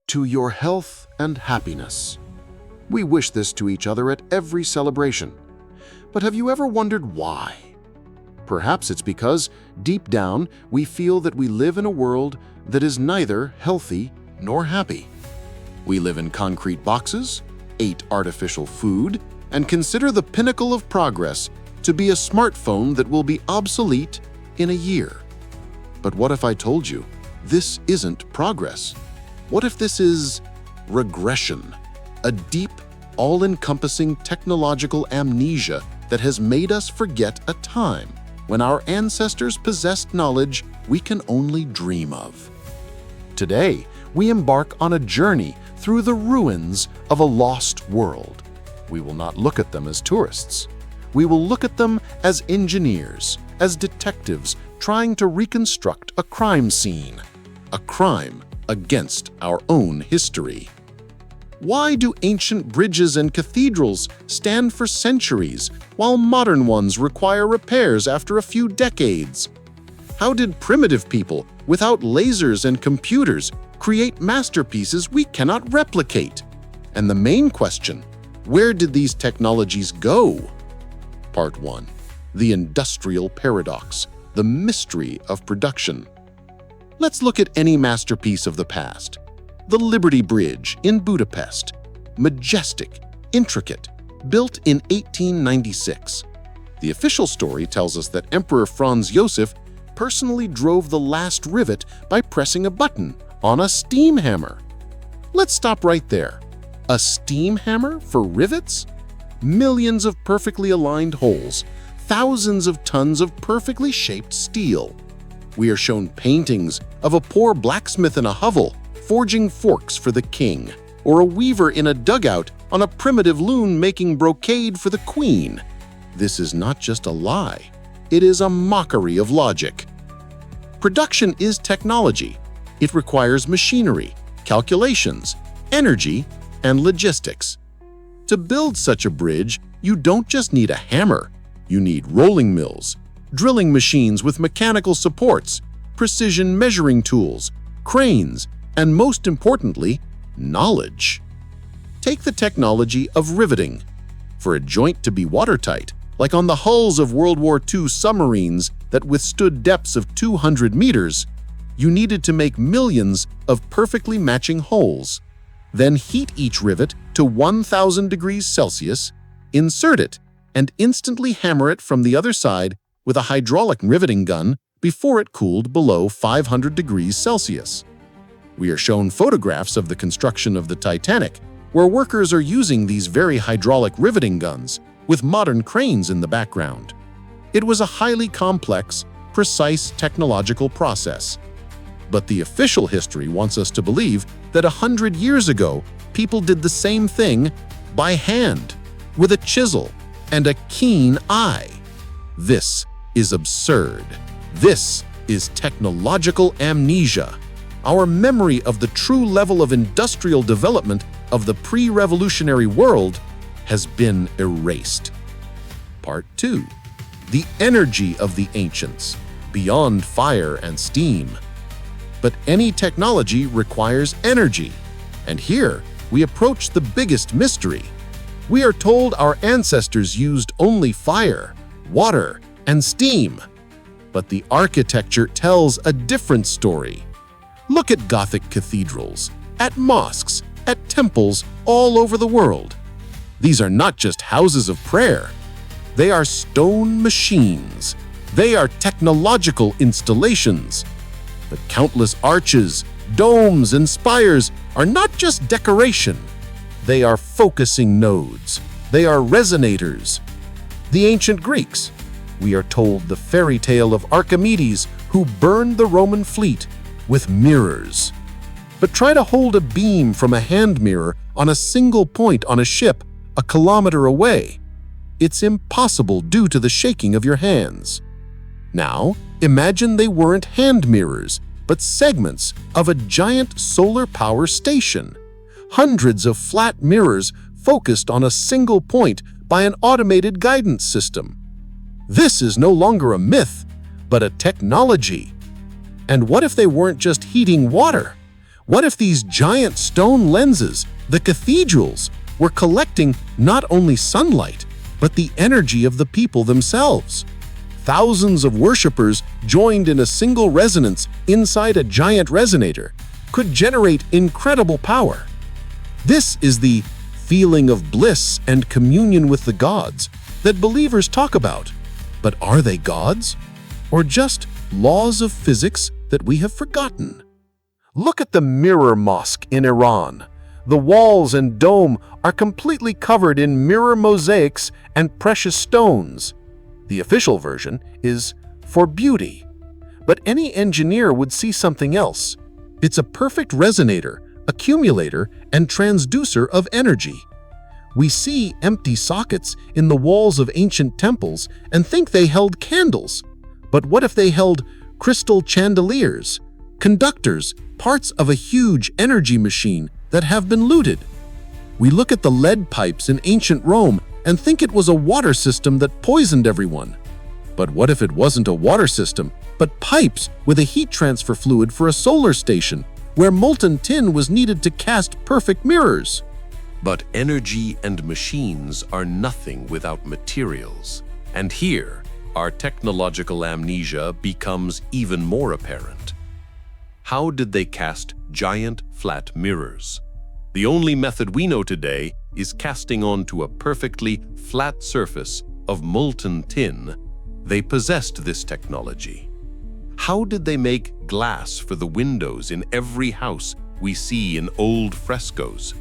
to your health and happiness. We wish this to each other at every celebration. But have you ever wondered why? Perhaps it's because, deep down, we feel that we live in a world that is neither healthy nor happy. We live in concrete boxes, eat artificial food, and consider the pinnacle of progress to be a smartphone that will be obsolete in a year. But what if I told you this isn't progress? What if this is regression, a deep, all-encompassing technological amnesia that has made us forget a time when our ancestors possessed knowledge we can only dream of? Today, we embark on a journey through the ruins of a lost world. We will not look at them as tourists. We will look at them as engineers, as detectives trying to reconstruct a crime scene, a crime against our own history. Why do ancient bridges and cathedrals stand for centuries while modern ones require repairs after a few decades? How did primitive people, without lasers and computers, create masterpieces we cannot replicate? And the main question, where did these technologies go? Part 1. The Industrial Paradox, the mystery of production. Let's look at any masterpiece of the past. The Liberty Bridge in Budapest. Majestic, intricate, built in 1896. The official story tells us that Emperor Franz Joseph personally drove the last rivet by pressing a button on a steam hammer. Let's stop right there. A steam hammer for rivets? Millions of perfectly aligned holes, thousands of tons of perfectly shaped steel. We are shown paintings of a poor blacksmith in a hovel forging forks for the king, or a weaver in a dugout on a primitive loom making brocade for the queen. This is not just a lie. It is a mockery of logic. Production is technology. It requires machinery, calculations, energy, and logistics. To build such a bridge, you don't just need a hammer. You need rolling mills, drilling machines with mechanical supports, precision measuring tools, cranes, and most importantly, knowledge. Take the technology of riveting. For a joint to be watertight, like on the hulls of World War II submarines that withstood depths of 200 meters, you needed to make millions of perfectly matching holes. Then heat each rivet to 1000 degrees Celsius, insert it, and instantly hammer it from the other side with a hydraulic riveting gun before it cooled below 500 degrees Celsius. We are shown photographs of the construction of the Titanic, where workers are using these very hydraulic riveting guns with modern cranes in the background. It was a highly complex, precise technological process. But the official history wants us to believe that 100 years ago, people did the same thing by hand, with a chisel and a keen eye. This is absurd. This is technological amnesia. Our memory of the true level of industrial development of the pre-revolutionary world has been erased. Part 2. The energy of the ancients, beyond fire and steam. But any technology requires energy. And here, we approach the biggest mystery. We are told our ancestors used only fire, water, and steam. But the architecture tells a different story. Look at Gothic cathedrals, at mosques, at temples all over the world. These are not just houses of prayer. They are stone machines. They are technological installations. The countless arches, domes, and spires are not just decoration. They are focusing nodes. They are resonators. The ancient Greeks. We are told the fairy tale of Archimedes who burned the Roman fleet with mirrors. But try to hold a beam from a hand mirror on a single point on a ship a kilometer away. It's impossible due to the shaking of your hands. Now, imagine they weren't hand mirrors, but segments of a giant solar power station. Hundreds of flat mirrors focused on a single point by an automated guidance system. This is no longer a myth, but a technology. And what if they weren't just heating water? What if these giant stone lenses, the cathedrals, were collecting not only sunlight, but the energy of the people themselves? Thousands of worshippers joined in a single resonance inside a giant resonator could generate incredible power. This is the feeling of bliss and communion with the gods that believers talk about. But are they gods? Or just laws of physics that we have forgotten? Look at the Mirror Mosque in Iran. The walls and dome are completely covered in mirror mosaics and precious stones. The official version is for beauty, but any engineer would see something else. It's a perfect resonator, accumulator, and transducer of energy. We see empty sockets in the walls of ancient temples and think they held candles. But what if they held crystal chandeliers, conductors, parts of a huge energy machine that have been looted? We look at the lead pipes in ancient Rome and think it was a water system that poisoned everyone. But what if it wasn't a water system, but pipes with a heat transfer fluid for a solar station, where molten tin was needed to cast perfect mirrors? But energy and machines are nothing without materials. And here, our technological amnesia becomes even more apparent. How did they cast giant flat mirrors? The only method we know today is casting onto a perfectly flat surface of molten tin. They possessed this technology. How did they make glass for the windows in every house we see in old frescoes?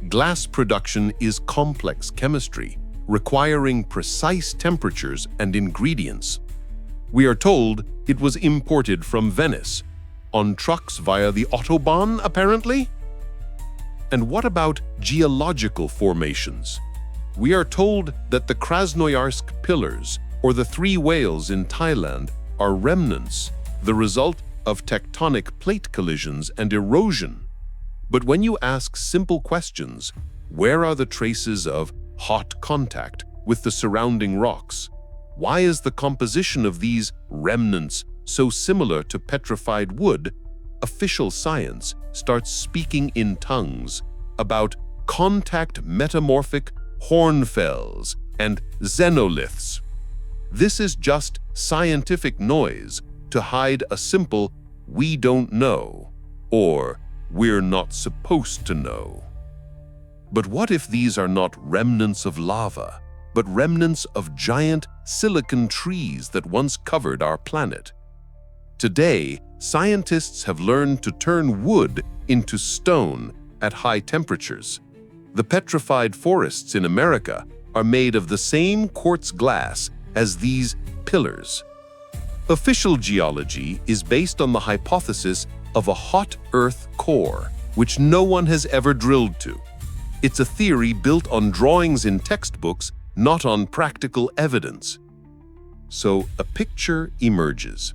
Glass production is complex chemistry, requiring precise temperatures and ingredients. We are told it was imported from Venice, on trucks via the Autobahn, apparently? And what about geological formations? We are told that the Krasnoyarsk pillars, or the three whales in Thailand, are remnants, the result of tectonic plate collisions and erosion. But when you ask simple questions, where are the traces of hot contact with the surrounding rocks? Why is the composition of these remnants so similar to petrified wood? Official science starts speaking in tongues about contact metamorphic hornfells and xenoliths. This is just scientific noise to hide a simple "we don't know" or "we're not supposed to know." But what if these are not remnants of lava, but remnants of giant silicon trees that once covered our planet? Today, scientists have learned to turn wood into stone at high temperatures. The petrified forests in America are made of the same quartz glass as these pillars. Official geology is based on the hypothesis of a hot Earth core, which no one has ever drilled to. It's a theory built on drawings in textbooks, not on practical evidence. So a picture emerges.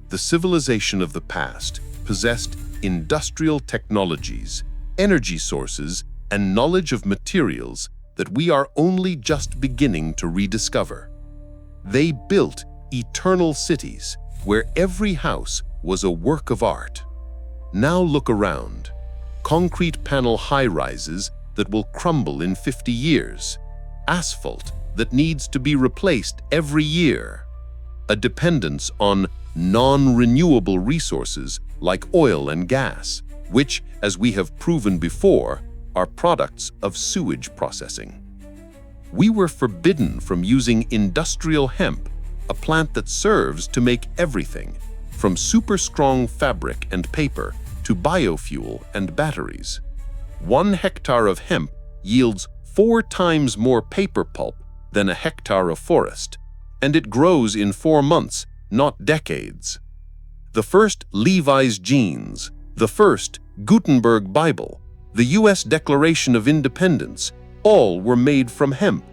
The civilization of the past possessed industrial technologies, energy sources, and knowledge of materials that we are only just beginning to rediscover. They built eternal cities where every house was a work of art. Now look around. Concrete panel high-rises that will crumble in 50 years. Asphalt that needs to be replaced every year. A dependence on non-renewable resources like oil and gas, which, as we have proven before, are products of sewage processing. We were forbidden from using industrial hemp, a plant that serves to make everything, from super strong fabric and paper to biofuel and batteries. 1 hectare of hemp yields 4 times more paper pulp than a hectare of forest, and it grows in 4 months, not decades. The first Levi's jeans, the first Gutenberg Bible, the U.S. Declaration of Independence, all were made from hemp.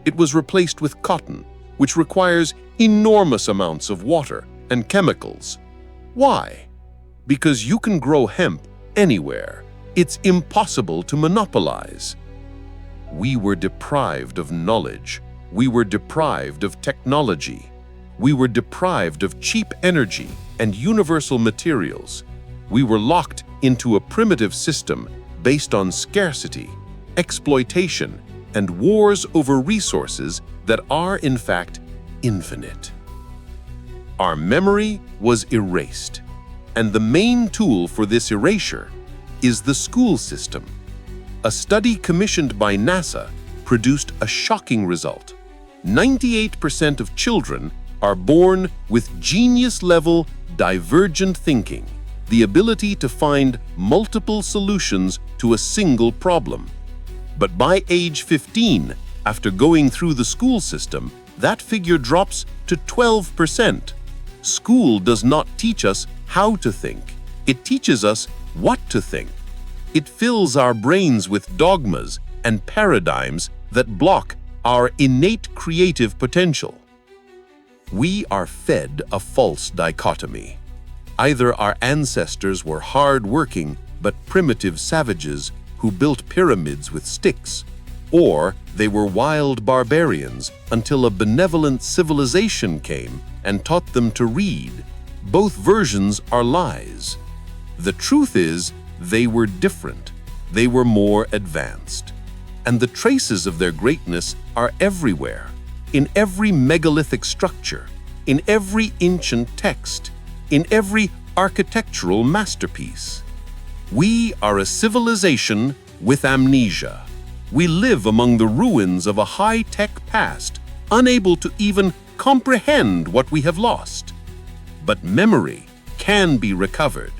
It was replaced with cotton, which requires enormous amounts of water and chemicals. Why? Because you can grow hemp anywhere. It's impossible to monopolize. We were deprived of knowledge. We were deprived of technology. We were deprived of cheap energy and universal materials. We were locked into a primitive system based on scarcity, exploitation, and wars over resources that are, in fact, infinite. Our memory was erased, and the main tool for this erasure is the school system. A study commissioned by NASA produced a shocking result. 98% of children are born with genius-level divergent thinking, the ability to find multiple solutions to a single problem. But by age 15, after going through the school system, that figure drops to 12%. School does not teach us how to think. It teaches us what to think. It fills our brains with dogmas and paradigms that block our innate creative potential. We are fed a false dichotomy. Either our ancestors were hard-working but primitive savages who built pyramids with sticks, or they were wild barbarians until a benevolent civilization came and taught them to read. Both versions are lies. The truth is, they were different. They were more advanced. And the traces of their greatness are everywhere, in every megalithic structure, in every ancient text, in every architectural masterpiece. We are a civilization with amnesia. We live among the ruins of a high-tech past, unable to even comprehend what we have lost. But memory can be recovered.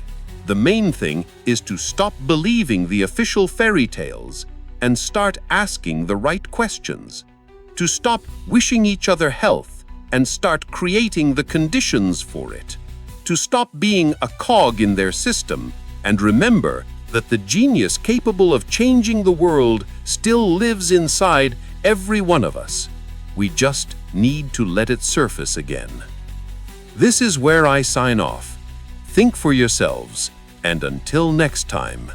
The main thing is to stop believing the official fairy tales and start asking the right questions. To stop wishing each other health and start creating the conditions for it. To stop being a cog in their system and remember that the genius capable of changing the world still lives inside every one of us. We just need to let it surface again. This is where I sign off. Think for yourselves, and until next time.